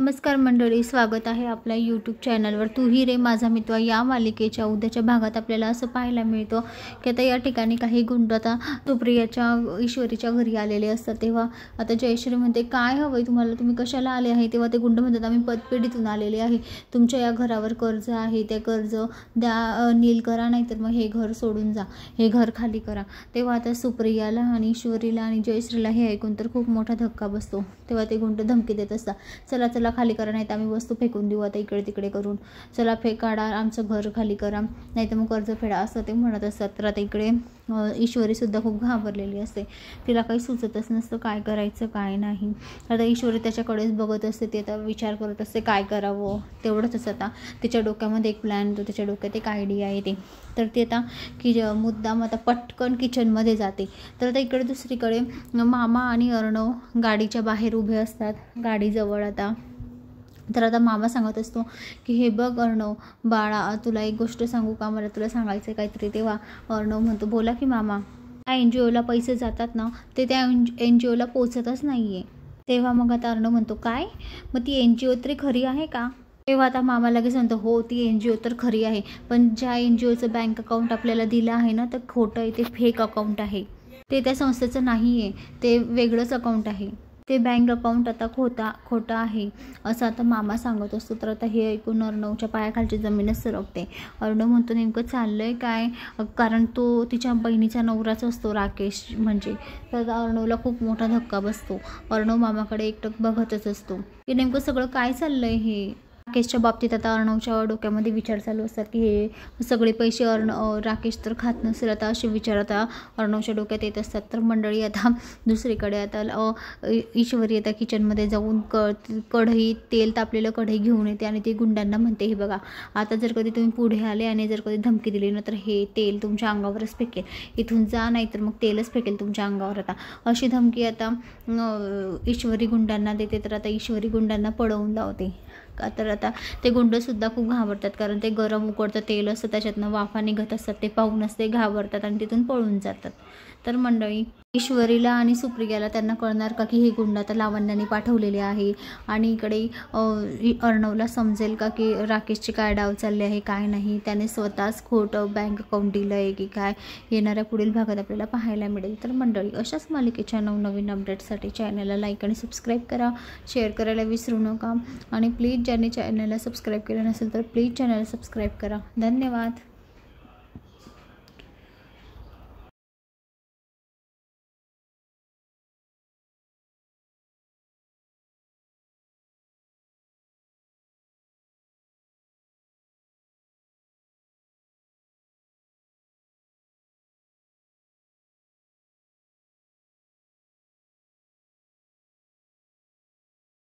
नमस्कार मंडळी, स्वागत आहे आपल्या यूट्यूब चॅनलवर. तू ही रे माझा मित्र या मालिकेच्या उद्याच्या भागात आपल्याला असं पाहायला मिळतं की आता या ठिकाणी काही गुंड आता सुप्रियाच्या ईश्वरीच्या घरी आलेले असतात. तेव्हा आता जयश्री म्हणते, काय हवंय तुम्हाला, तुम्ही कशाला आले आहे? तेव्हा ते गुंड म्हणतात, आम्ही पतपेढीतून आलेले आहे, तुमच्या या घरावर कर्ज आहे, ते कर्ज द्या, नील करा, नाहीतर मग हे घर सोडून जा, हे घर खाली करा. तेव्हा आता सुप्रियाला आणि ईश्वरीला आणि जयश्रीला हे ऐकून तर खूप मोठा धक्का बसतो. तेव्हा ते गुंड धमकी देत असतात, चला चला खाली करा, नाही तर आम्ही वस्तू फेकून देऊ आता इकडे तिकडे करून, चला काढा, आमचं घर खाली करा, नाही तर मग कर्ज फेडा, असं ते म्हणत असतात. तर आता इकडे ईश्वरीसुद्धा खूप घाबरलेली असते, तिला काही सुचतच नसतं काय करायचं काय नाही. आता ईश्वरी त्याच्याकडेच बघत असते, ती आता विचार करत असते काय करावं. तेवढंच आता तिच्या डोक्यामध्ये एक प्लॅन येतो, तिच्या डोक्यात एक आयडिया येते. तर ती आता मुद्दाम आता पटकन किचनमध्ये जाते. तर आता इकडे दुसरीकडे मामा आणि अर्णव गाडीच्या बाहेर उभे असतात, गाडीजवळ. तर आता मामा सांगत असतो की हे बघ अर्णव बाळा, तुला एक गोष्ट सांगू का, मला तुला सांगायचं आहे काहीतरी. तेव्हा अर्णव म्हणतो, बोला की मामा. त्या NGOला पैसे जातात ना, ते त्या NGOला पोचतच नाही आहे. तेव्हा मग आता अर्णव म्हणतो, काय मग ती NGO तरी खरी आहे का? तेव्हा आता मामा लगेच म्हणतो, हो ती NGO तर खरी आहे, पण ज्या NGOचं बँक अकाउंट आपल्याला दिलं आहे ना, तर खोटं आहे, ते फेक अकाउंट आहे, ते त्या संस्थेचं नाही आहे, ते वेगळंच अकाउंट आहे, ते बँक अकाउंट आता खोटं आहे, असं आता मामा सांगत असतो. तर आता हे ऐकून अर्णवच्या पायाखालची जमीनच सरकते. अर्णव म्हणतो, नेमकं चाललंय काय, कारण तो तिच्या बहिणीचा नवराच असतो राकेश म्हणजे. तर अर्णवला खूप मोठा धक्का बसतो. अर्णव मामाकडे एकटक बघतच असतो की नेमकं सगळं काय चाललंय हे. राकेशच्या बाबतीत आता अर्णवच्या डोक्यामध्ये विचार चालू असतात की हे सगळे पैसे राकेश तर खात नसेल, आता असे विचार आता अर्णवच्या डोक्यात येत असतात. तर मंडळी आता दुसरीकडे आता ईश्वरी आता किचनमध्ये जाऊन कढई, तेल तापलेलं कढई घेऊन येते आणि ते गुंडांना म्हणते, हे बघा आता जर कधी तुम्ही पुढे आले आणि जर कधी धमकी दिली ना, तर हे तेल तुमच्या अंगावरच फेकेल, इथून जा, नाहीतर मग तेलच फेकेल तुमच्या अंगावर. आता अशी धमकी आता ईश्वरी गुंडांना देते. तर आता ईश्वरी गुंडांना पळवून लावते. तर आता ते गुंडसुद्धा खूप घाबरतात, कारण ते गरम उकळतं तेल असतं, त्याच्यातनं वाफा निघत असतात, ते पाहूनच ते घाबरतात आणि तिथून पळून जातात. तर मंडळी ईश्वरीला आणि सुप्रियाला त्यांना कळणार का की हे गुंड आता लावण्याने पाठवलेले आहे, आणि इकडे अर्णवला समजेल का की राकेशचे काय डाव चालले आहे काय नाही, त्याने स्वतःच खोटं बँक अकाउंट दिलं आहे की काय, येणाऱ्या पुढील भागात आपल्याला पाहायला मिळेल. तर मंडळी अशाच मालिकेच्या नवनवीन अपडेट्ससाठी चॅनलला लाईक आणि सबस्क्राईब करा, शेअर करायला विसरू नका, आणि प्लीज ज्यांनी चॅनलला सबस्क्राईब केलं नसेल तर प्लीज चॅनलला सबस्क्राईब करा. धन्यवाद.